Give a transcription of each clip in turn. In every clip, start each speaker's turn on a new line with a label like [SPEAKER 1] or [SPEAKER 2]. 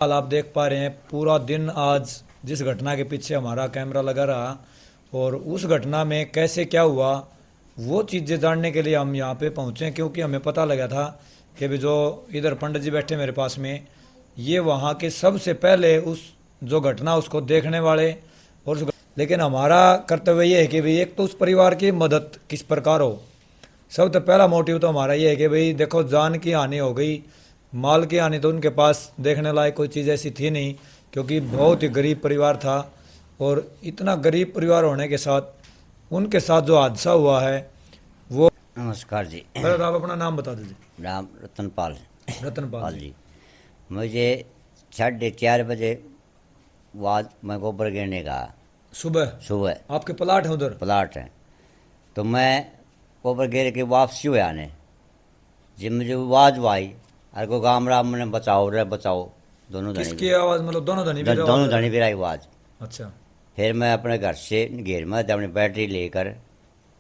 [SPEAKER 1] हाल आप देख पा रहे हैं। पूरा दिन आज जिस घटना के पीछे हमारा कैमरा लगा रहा और उस घटना में कैसे क्या हुआ वो चीज़ें जानने के लिए हम यहाँ पे पहुँचे, क्योंकि हमें पता लगा था कि भी जो इधर पंडित जी बैठे मेरे पास में, ये वहाँ के सबसे पहले उस जो घटना उसको देखने वाले लेकिन हमारा कर्तव्य ये है कि भाई एक तो उस परिवार की मदद किस प्रकार हो। सबसे पहला मोटिव तो हमारा ये है कि भाई देखो, जान की हानि हो गई, माल की हानि तो उनके पास देखने लायक कोई चीज़ ऐसी थी नहीं, क्योंकि बहुत ही गरीब परिवार था। और इतना गरीब परिवार होने के साथ उनके साथ जो हादसा हुआ है वो।
[SPEAKER 2] नमस्कार जी।
[SPEAKER 1] पहले तो आप अपना नाम बता दीजिए।
[SPEAKER 2] नाम रतनपाल।
[SPEAKER 1] रतनपाल
[SPEAKER 2] पाल
[SPEAKER 1] जी।
[SPEAKER 2] जी। मुझे 4:30 बजे बाद मैं गोबर गिरने का
[SPEAKER 1] सुबह
[SPEAKER 2] सुबह
[SPEAKER 1] आपके प्लाट है उधर?
[SPEAKER 2] प्लाट है, तो मैं गोबर गिर के वापसी हुआ आने जब मुझे आवाज आई, अरे को गाम राम ने बचाओ रे बचाओ। दोनों धनी
[SPEAKER 1] किसकी आवाज़, मतलब दोनों धनी भी आवाज़
[SPEAKER 2] दोनों
[SPEAKER 1] आ
[SPEAKER 2] धनी
[SPEAKER 1] रही?
[SPEAKER 2] भी आई आवाज़।
[SPEAKER 1] अच्छा।
[SPEAKER 2] फिर मैं अपने घर से घेर में अपनी बैटरी लेकर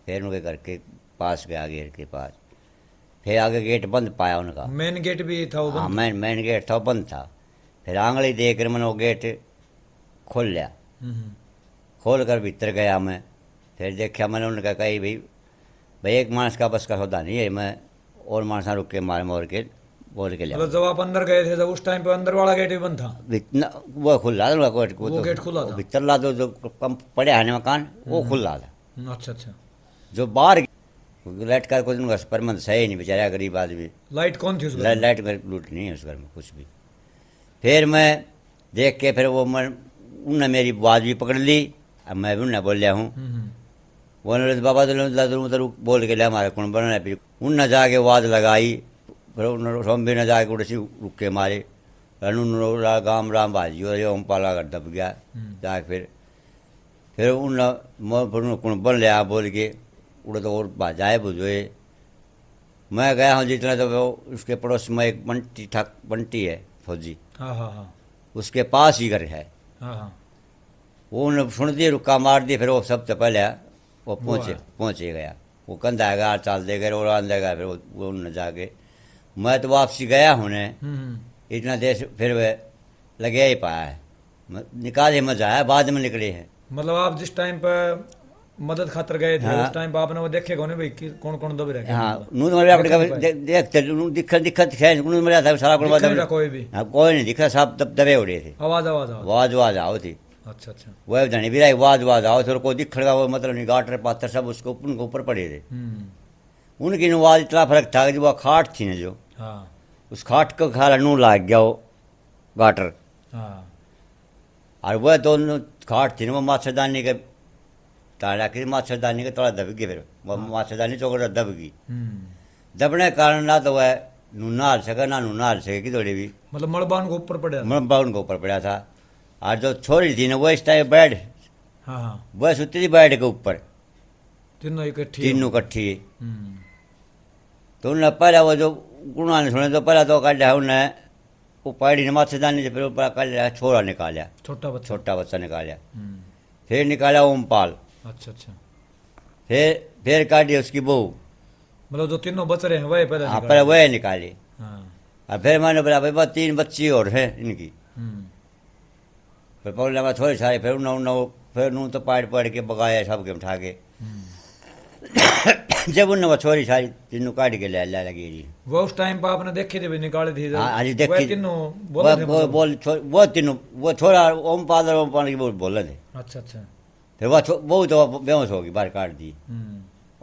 [SPEAKER 2] फिर उनके घर के पास गया, घेर के पास। फिर आगे गेट बंद पाया उनका।
[SPEAKER 1] मेन गेट भी था वो
[SPEAKER 2] हाँ,
[SPEAKER 1] बंद था?
[SPEAKER 2] मेन गेट था वो बंद था। फिर आंगली देख कर मैंने वो गेट खोल लिया।
[SPEAKER 1] हम्म।
[SPEAKER 2] खोल कर भीतर गया मैं। फिर देखा मैंने, उनका कही भाई भाई एक मानस का बस का सौदा नहीं है, मैं और मानसा रुक के मारे मोर के बोल के लिया।
[SPEAKER 1] मतलब जब आप अंदर गए थे जब उस टाइम पे अंदर वाला गेट भी बंद था?
[SPEAKER 2] इतना वो खुला था उनका कोट
[SPEAKER 1] वो
[SPEAKER 2] तो
[SPEAKER 1] गेट खुला था?
[SPEAKER 2] भीतर ला दो जो पंप पड़े है मकान वो खुला था।
[SPEAKER 1] अच्छा अच्छा।
[SPEAKER 2] जो बाहर लाइट का कुछ उनका प्रबंध सही नहीं, बेचारा गरीब आदमी।
[SPEAKER 1] लाइट कौन थी उस घर में?
[SPEAKER 2] लाइट का लूट नहीं है उस घर में कुछ भी। फिर मैं देख के फिर वो मैं उनने मेरी आवाज़ भी पकड़ ली। अब मैं भी उनने बोलिया हूँ। वो बाबा तो बोल के लिया हमारे कौन बना फिर उनने जाके आवाज़ लगाई। फिर उन्होंने सोम भी न जाके उड़सी रुक के मारे गाम राम भाजी और ओम पाला कर दब गया जाके। फिर उन कौन बन लिया बोल के उड़े तो और भाजाए बुझोए। मैं गया हूँ जितना, तो वो उसके पड़ोस में एक बंटी है फौजी,
[SPEAKER 1] हाँ हाँ हाँ
[SPEAKER 2] उसके पास ही घर है।
[SPEAKER 1] हाँ हाँ।
[SPEAKER 2] वो उन्हें सुन दिए, रुका मार दिए। फिर वो सबसे पहले वो
[SPEAKER 1] वो आया।
[SPEAKER 2] पहुँचे गया। वो कंधा आएगा चाल देगा और आन देगा। फिर वो उन्हें जाके मैं तो वापसी गया हूँ ने इतना देर से फिर वे लगे ही पाया है। निकाले मजा आया, बाद में निकले हैं।
[SPEAKER 1] मतलब आप जिस टाइम पर मदद खातर गए थे
[SPEAKER 2] हाँ
[SPEAKER 1] उस टाइम पर आपने वो देखेगा नहीं भाई कौन कौन दब रहा है?
[SPEAKER 2] हाँ, नून मरिया अपने देखते दिक्कत दिक्कत है नून मरिया था सारा
[SPEAKER 1] दिख नहीं रहा कोई भी?
[SPEAKER 2] हाँ, कोई नहीं दिखा, सब दबे उड़े थे।
[SPEAKER 1] आवाज आवाज आवाज।
[SPEAKER 2] आवाज आवाज आओ थी।
[SPEAKER 1] अच्छा अच्छा।
[SPEAKER 2] वह धनी भी रही आवाज आवाज आओ तो कोई दिखड़गा वो मतलब नहीं, गाटर पाथर सब उसको उनके ऊपर पड़े थे। उनकी आवाज इतना फर्क था कि जो वह खाट थी ना, जो
[SPEAKER 1] हाँ
[SPEAKER 2] उस खाट को खाला नू लाग गया वो गाटर।
[SPEAKER 1] हाँ।
[SPEAKER 2] और वह दोनों खाट थी ना, वो मच्छरदानी के ताड़ा की मच्छरदानी के थोड़ा दब गई। फिर वो मच्छरदानी चौकड़ दब गई। दबने के कारण ना तो वह नूना हाल सका ना नूना हाल सके कि थोड़ी भी
[SPEAKER 1] मतलब मलबा उनको ऊपर पड़ा था?
[SPEAKER 2] मरबा उनके ऊपर पड़ा था। और जो छोरी थी ना वो इस टाइम बेड
[SPEAKER 1] हाँ हाँ।
[SPEAKER 2] वह सुती थी बेड के ऊपर,
[SPEAKER 1] तीनों इकट्ठी?
[SPEAKER 2] तीनों इकट्ठी। तो उन्हें पहले वो जो गुणा ने सुने तो पहले तो काट लिया उन्हें वो पैड़ी ने मच्छरदानी से, फिर ऊपर काट लिया छोरा निकाला, छोटा बच्चा निकाला। फिर निकाला ओमपाल।
[SPEAKER 1] अच्छा अच्छा।
[SPEAKER 2] फिर काटी उसकी बहू।
[SPEAKER 1] मतलब जो तीनों बच रहे हैं वही पहले
[SPEAKER 2] हाँ,
[SPEAKER 1] निकाले?
[SPEAKER 2] पहले वह निकाली।
[SPEAKER 1] हाँ।
[SPEAKER 2] और फिर मैंने बोला भाई बस 3 बच्ची और है इनकी। फिर बोलने में थोड़ी सारी फिर फिर नू तो पाड़ के बगाया सबके उठा के। जब उन छोरी सारी तीनों काट के ले लगी जी।
[SPEAKER 1] वो उस टाइम पर आपने देखी थी भी, निकाली थी?
[SPEAKER 2] हाँ आज
[SPEAKER 1] वह
[SPEAKER 2] देखी।
[SPEAKER 1] तीनों बोले थे मतलब?
[SPEAKER 2] वो तीनों वो छोरा ओम पाल की बोले थे।
[SPEAKER 1] अच्छा अच्छा।
[SPEAKER 2] फिर वो तो बेहोश होगी, बाहर काट दी।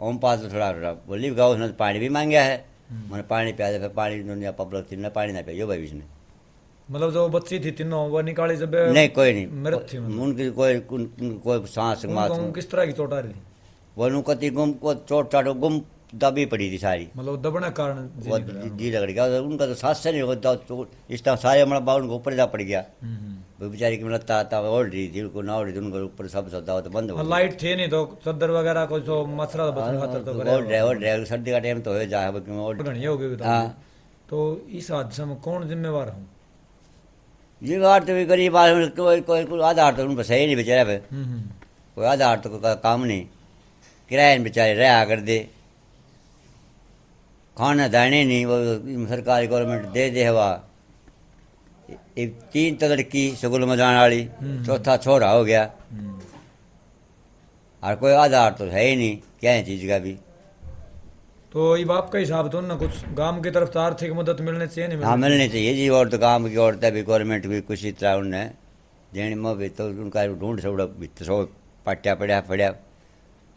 [SPEAKER 2] ओम पाल तो थोड़ा थोड़ा बोली गाँव उसने पानी भी मांगा है। मैंने पानी पिया दे, फिर पानी दुनिया पब्लिक थी ना, पानी ना पियो भाई उसने।
[SPEAKER 1] मतलब जो बच्ची थी तीनों वो निकाली जब?
[SPEAKER 2] नहीं कोई नहीं
[SPEAKER 1] मृत थी मतलब?
[SPEAKER 2] उनकी कोई सांस
[SPEAKER 1] उनको किस तरह की चोट आ रही थी?
[SPEAKER 2] वो उनको गुम को चोट चाट गुम दबी पड़ी थी सारी।
[SPEAKER 1] मतलब दबने के कारण
[SPEAKER 2] वो जी रगड़ गया उनका तो सांस से नहीं होता। इस तरह सारे हमारा बाउन को ऊपर जा पड़ गया। वो बेचारी की मतलब आता ओढ़ रही थी, उनको ना ओढ़ रही थी, उनको ऊपर सब सौदा हो तो बंद हो गया।
[SPEAKER 1] लाइट थी नहीं तो चद्दर वगैरह कुछ तो मच्छर बचने खातर तो करे।
[SPEAKER 2] ओढ़ रहे सर्दी का टाइम तो हो जाए
[SPEAKER 1] घनी हो गई।
[SPEAKER 2] हाँ।
[SPEAKER 1] तो इस हादसे में कौन जिम्मेवार हूँ?
[SPEAKER 2] ये बात तो भी गरीब आदमी कोई आधार तो उनको सही नहीं बेचारा पे, कोई आधार तो कोई काम नहीं, किराए बेचारे रहा कर दे, खाना दाने नहीं वो सरकारी गवर्नमेंट दे हवा। एक 3 तो लड़की स्कूल में जाने वाली, चौथा छोरा हो गया, और कोई आधार तो है ही नहीं क्या है चीज़ का भी।
[SPEAKER 1] तो ये बाप का हिसाब तो ना कुछ गांव की तरफ से आर्थिक मदद मिलने चाहिए नहीं
[SPEAKER 2] हाँ
[SPEAKER 1] मिलनी
[SPEAKER 2] मिलनी चाहिए जी, और तो काम की औरतें भी गवर्नमेंट भी कुछ इस तरह उनने देने में भी तो उनका ढूंढ से भित्त सो पाट्या पड़ा पड़ा।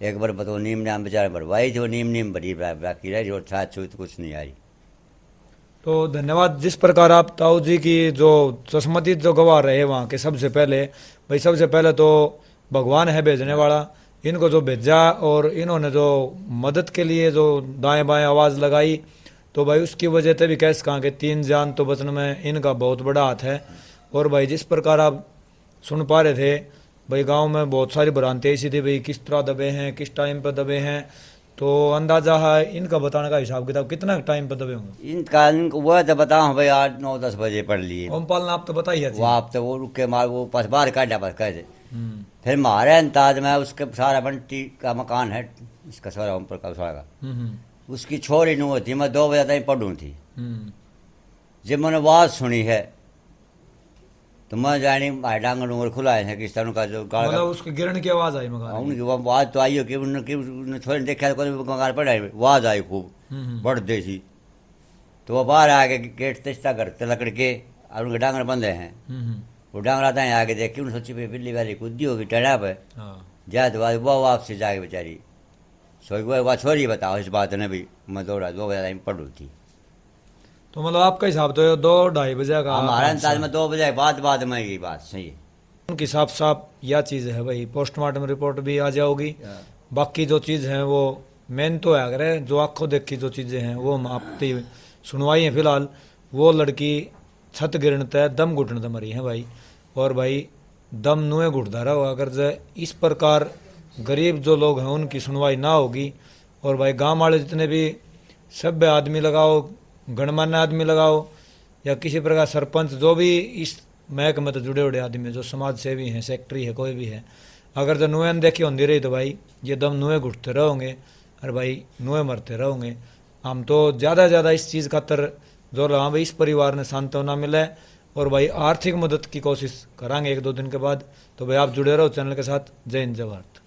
[SPEAKER 2] एक बार बताओ नीम नाम बेचारे भरवाई जो नीम भरी बाकी रही जो छाछ छूत कुछ नहीं आ रही।
[SPEAKER 1] तो धन्यवाद। जिस प्रकार आप ताऊ जी की जो चश्मदीद जो गवाह रहे वहाँ के, सबसे पहले भाई सबसे पहले तो भगवान है भेजने वाला, इनको जो भेजा और इन्होंने जो मदद के लिए जो दाएं बाएं आवाज़ लगाई, तो भाई उसकी वजह से भी कैसे कहाँ के 3 जान तो बचने में इनका बहुत बड़ा हाथ है। और भाई जिस प्रकार आप सुन पा रहे थे भाई गांव में बहुत सारी भ्रांतियाँ ऐसी थी भाई किस तरह दबे हैं, किस टाइम पर दबे हैं, तो अंदाजा है इनका बताने का हिसाब किताब कितना टाइम पर दबे होंगे।
[SPEAKER 2] इनको वह तो बताओ भाई 8-9-10 बजे पढ़ लिए।
[SPEAKER 1] ओमपाल ने आप तो बताइए।
[SPEAKER 2] वो आप तो वो रुक के मार वो पास बाहर काटा पास कैसे। फिर मारे अंदाज में उसके सारा बंटी का मकान है, इसका सारा ओम प्रकाश का, उसकी छोरी नु थी, मैं 2 बजे तक पढ़ूँ थी। जब मैंने आवाज़ सुनी है तो मैं जानी डांगर डूंगर खुलाए हैं किस तरह का जो
[SPEAKER 1] मतलब उसकी गिरने की आवाज़ आई मकान की।
[SPEAKER 2] उनकी आवाज़ तो आई हो कि उन्होंने छोरी देखा तो मकान पड़ा आवाज़ आई खूब बढ़ देसी। तो वो बाहर आके गेट तेस्ता करते लकड़ के और उनके डांगर बंधे हैं। वो डांगर आता है आगे देख के उन्हें सोची बिल्ली वाली कूदी होगी टेढ़ा पे जा तो वो वापसी जाके बेचारी सोई वह छोरी बताओ इस बात ने भी मैं 2 बजे पढ़ू थी।
[SPEAKER 1] तो मतलब आपका हिसाब तो 2-2:30 बजे का
[SPEAKER 2] हमारा अंदाज में 2 बजे बाद में ये बात सही है।
[SPEAKER 1] उनकी साफ साफ यह चीज़ है भाई, पोस्टमार्टम रिपोर्ट भी आ जाओगी। बाकी जो चीज़ है वो मेन तो है अगर जो आंखों देखी जो चीज़ें हैं वो हम आपकी सुनवाई है। फिलहाल वो लड़की छत गिरने तय दम घुटने मरी है भाई, और भाई दम नुए घुटता रहो अगर जो इस प्रकार गरीब जो लोग हैं उनकी सुनवाई ना होगी। और भाई गांव वाले जितने भी सभ्य आदमी लगाओ, गणमान्य आदमी लगाओ, या किसी प्रकार सरपंच जो भी इस महकमे में जुड़े हुए आदमी जो समाज सेवी हैं, सेक्रेटरी है, कोई भी है, अगर जो नुए देखी होती रही तो भाई ये दम नुए घुटते रहोगे और भाई नुए मरते रहोगे। हम तो ज़्यादा से ज़्यादा इस चीज़ खातर जो हाँ भाई इस परिवार ने सांत्वना मिले और भाई आर्थिक मदद की कोशिश करांगे 1-2 दिन के बाद। तो भाई आप जुड़े रहो चैनल के साथ। जय हिंद जय भारत।